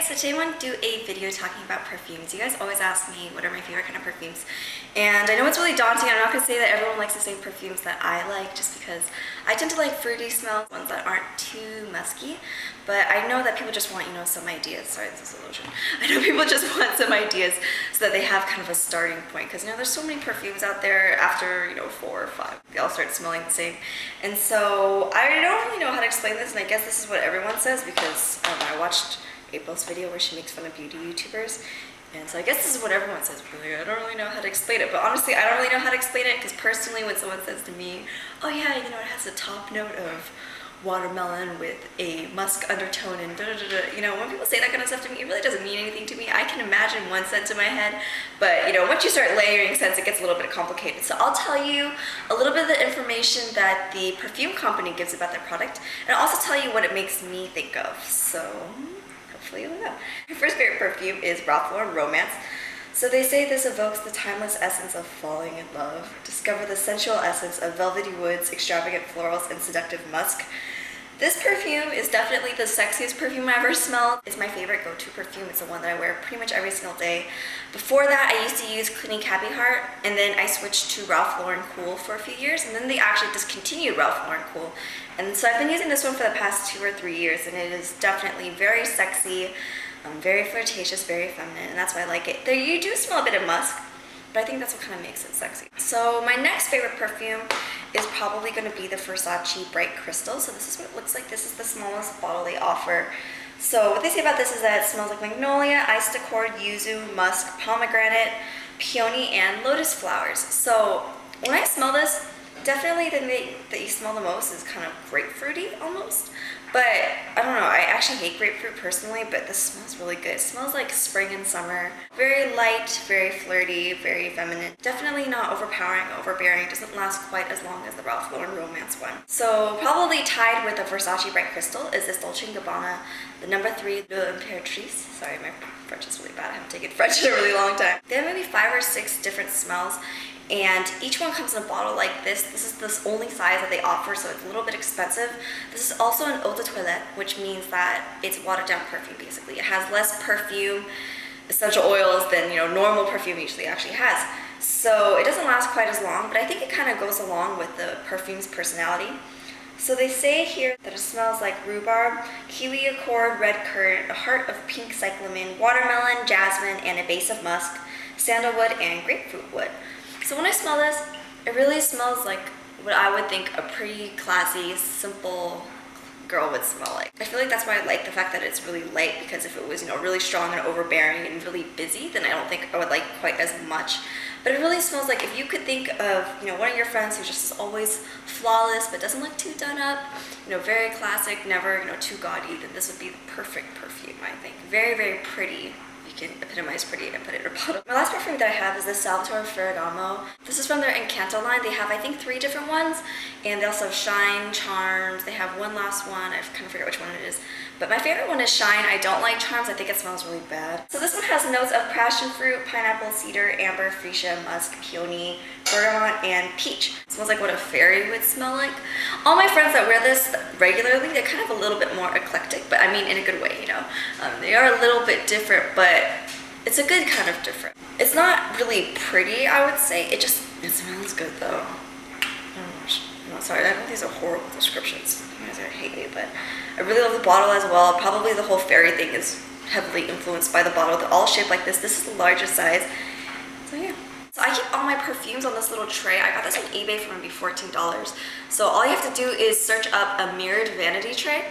so today I want to do a video talking about perfumes. You guys always ask me what are my favorite kind of perfumes, and I know it's really daunting. I'm not going to say that everyone likes the same perfumes that I like, just because I tend to like fruity smells, ones that aren't too musky, but I know that people just want, some ideas. Sorry, this is a lotion. I know people just want some ideas so that they have kind of a starting point, because there's so many perfumes out there. After 4 or 5, they all start smelling the same, and so I don't really know how to explain this, and I guess this is what everyone says because I watched April's video where she makes fun of beauty YouTubers, and so I guess this is what everyone says. Really, I don't really know how to explain it, but honestly, I don't really know how to explain it, because personally, when someone says to me, oh yeah, it has a top note of watermelon with a musk undertone and when people say that kind of stuff to me, it really doesn't mean anything to me. I can imagine one scent in my head, but once you start layering scents, it gets a little bit complicated. So I'll tell you a little bit of the information that the perfume company gives about their product, and I'll also tell you what it makes me think of. So hopefully you'll know. My first favorite perfume is Ralph Lauren Romance. So they say this evokes the timeless essence of falling in love. Discover the sensual essence of velvety woods, extravagant florals, and seductive musk. This perfume is definitely the sexiest perfume I ever smelled. It's my favorite go-to perfume. It's the one that I wear pretty much every single day. Before that, I used to use Clinique Happy Heart, and then I switched to Ralph Lauren Cool for a few years, and then they actually discontinued Ralph Lauren Cool. And so I've been using this one for the past 2 or 3 years, and it is definitely very sexy, very flirtatious, very feminine, and that's why I like it. You do smell a bit of musk, but I think that's what kind of makes it sexy. So my next favorite perfume is probably going to be the Versace Bright Crystal. So this is what it looks like. This is the smallest bottle they offer. So what they say about this is that it smells like magnolia, iced accord, yuzu, musk, pomegranate, peony, and lotus flowers. So when I smell this, definitely the thing that you smell the most is kind of grapefruity almost. But I don't know, I actually hate grapefruit personally, but this smells really good. It smells like spring and summer. Very light, very flirty, very feminine. Definitely not overpowering, overbearing. It doesn't last quite as long as the Ralph Lauren Romance one. So probably tied with the Versace Bright Crystal is this Dolce & Gabbana, the number 3 L'Imperatrice. Sorry, my French is really bad. I haven't taken French in a really long time. They have maybe 5 or 6 different smells, and each one comes in a bottle like this. This is the only size that they offer, so it's a little bit expensive. This is also an eau de toilette, which means that it's watered down perfume basically. It has less perfume, essential oils than normal perfume usually actually has. So it doesn't last quite as long, but I think it kind of goes along with the perfume's personality. So they say here that it smells like rhubarb, kiwi accord, red currant, a heart of pink cyclamen, watermelon, jasmine, and a base of musk, sandalwood, and grapefruit wood. So when I smell this, it really smells like what I would think a pretty classy, simple girl would smell like. I feel like that's why I like the fact that it's really light, because if it was, really strong and overbearing and really busy, then I don't think I would like quite as much. But it really smells like if you could think of, one of your friends who just is always flawless but doesn't look too done up, very classic, never, too gaudy, then this would be the perfect perfume, I think. Very, very pretty. You can epitomize pretty and put it in a bottle. My last perfume that I have is the Salvatore Ferragamo. This is from their Incanto line. They have, I think, 3 different ones, and they also have Shine, Charms. They have one last one. I kind of forget which one it is. But my favorite one is Shine. I don't like Charms. I think it smells really bad. So this one has notes of passion fruit, pineapple, cedar, amber, freesia, musk, peony, bergamot, and peach. It smells like what a fairy would smell like. All my friends that wear this regularly, they're kind of a little bit more eclectic, but I mean in a good way, They are a little bit different, but it's a good kind of different. It's not really pretty, I would say. It smells good though. I'm sorry, I know these are horrible descriptions. You guys are gonna hate me, but I really love the bottle as well. Probably the whole fairy thing is heavily influenced by the bottle. They're all shaped like this. This is the largest size. So yeah. So I keep all my perfumes on this little tray. I got this on eBay for maybe $14. So all you have to do is search up a mirrored vanity tray,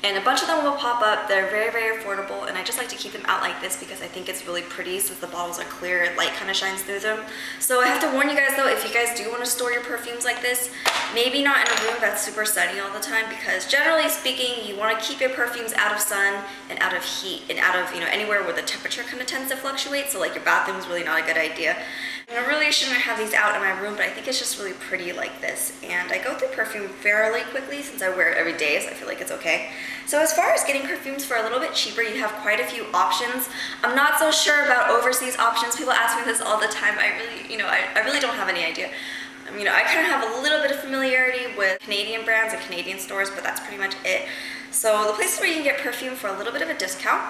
and a bunch of them will pop up. They're very, very affordable, and I just like to keep them out like this because I think it's really pretty since the bottles are clear, light kind of shines through them. So I have to warn you guys though, if you guys do want to store your perfumes like this, maybe not in a room that's super sunny all the time, because generally speaking, you want to keep your perfumes out of sun and out of heat and out of, anywhere where the temperature kind of tends to fluctuate. So like your bathroom is really not a good idea. I really shouldn't have these out in my room, but I think it's just really pretty like this. And I go through perfume fairly quickly since I wear it every day, so I feel like it's okay. So as far as getting perfumes for a little bit cheaper, you have quite a few options. I'm not so sure about overseas options. People ask me this all the time. I really don't have any idea. I kind of have a little bit of familiarity with Canadian brands and Canadian stores, but that's pretty much it. So the places where you can get perfume for a little bit of a discount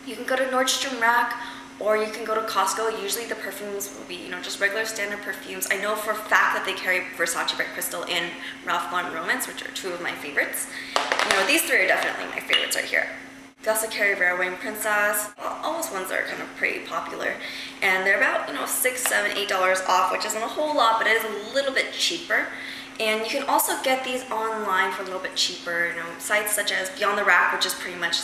You can go to Nordstrom Rack or you can go to Costco. Usually the perfumes will be, just regular standard perfumes. I know for a fact that they carry Versace Bright Crystal and Ralph Lauren Romance, which are two of my favorites. These three are definitely my favorites right here. They also carry Vera Wang Princess, almost ones that are kind of pretty popular. And they're about, $6, $7, $8 off, which isn't a whole lot, but it is a little bit cheaper. And you can also get these online for a little bit cheaper, sites such as Beyond the Rack, which is pretty much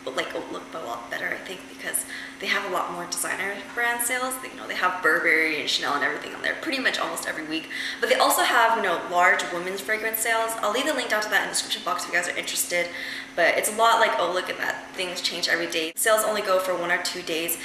like look a lot better, I think, because they have a lot more designer brand sales. They have Burberry and Chanel and everything on there pretty much almost every week. But they also have, large women's fragrance sales. I'll leave the link down to that in the description box if you guys are interested. But it's a lot like, oh, look at that, things change every day. Sales only go for 1 or 2 days.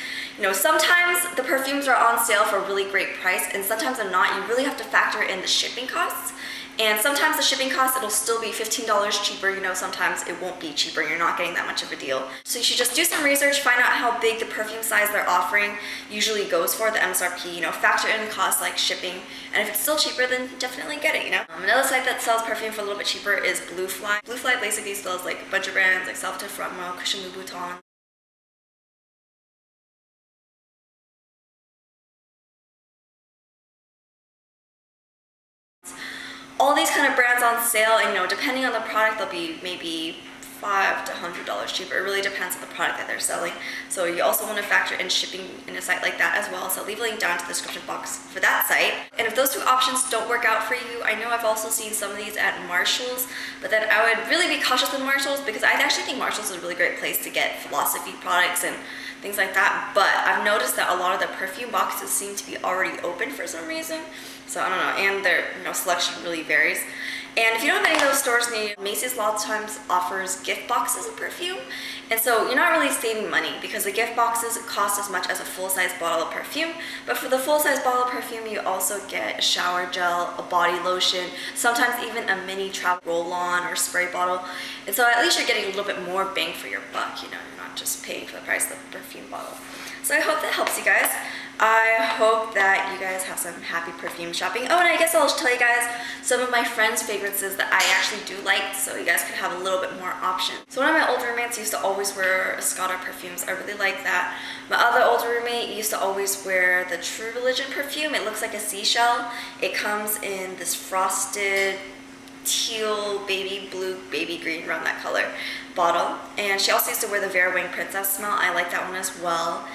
Sometimes the perfumes are on sale for a really great price, and sometimes they're not. You really have to factor in the shipping costs. And sometimes the shipping cost, it'll still be $15 cheaper, sometimes it won't be cheaper, you're not getting that much of a deal. So you should just do some research, find out how big the perfume size they're offering usually goes for, the MSRP, factor in the cost like shipping, and if it's still cheaper, then definitely get it, Another site that sells perfume for a little bit cheaper is Blue Fly. Blue Fly basically sells like a bunch of brands like Salvatore, Ferragamo, Christian Louboutin. All these kind of brands on sale, and depending on the product, they'll be maybe $5 to $100 cheaper. It really depends on the product that they're selling. So you also want to factor in shipping in a site like that as well. So I'll leave a link down to the description box for that site. And if those two options don't work out for you, I know I've also seen some of these at Marshall's, but then I would really be cautious with Marshall's because I actually think Marshall's is a really great place to get philosophy products and things like that. But I've noticed that a lot of the perfume boxes seem to be already open for some reason. So I don't know, and their selection really varies. And if you don't have any of those stores near you, Macy's a lot of times offers gift boxes of perfume. And so you're not really saving money because the gift boxes cost as much as a full-size bottle of perfume. But for the full-size bottle of perfume, you also get a shower gel, a body lotion, sometimes even a mini travel roll-on or spray bottle. And so at least you're getting a little bit more bang for your buck, you're not just paying for the price of the perfume bottle. So I hope that helps you guys. I hope that you guys have some happy perfume shopping. Oh, and I guess I'll tell you guys some of my friends' favorites that I actually do like, so you guys could have a little bit more options. So one of my old roommates used to always wear Escada perfumes. I really like that. My other old roommate used to always wear the True Religion perfume. It looks like a seashell. It comes in this frosted teal, baby blue, baby green, around that color bottle. And she also used to wear the Vera Wang Princess smell. I like that one as well.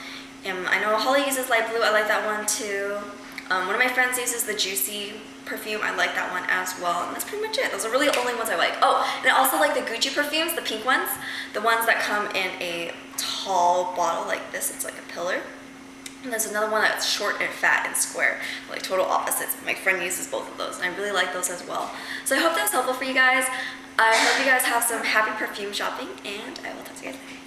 I know Holly uses light blue. I like that one too. One of my friends uses the Juicy perfume. I like that one as well. And that's pretty much it. Those are really the only ones I like. Oh, and I also like the Gucci perfumes, the pink ones. The ones that come in a tall bottle like this. It's like a pillar. And there's another one that's short and fat and square, like total opposites. My friend uses both of those, and I really like those as well. So I hope that was helpful for you guys. I hope you guys have some happy perfume shopping, and I will talk to you guys later.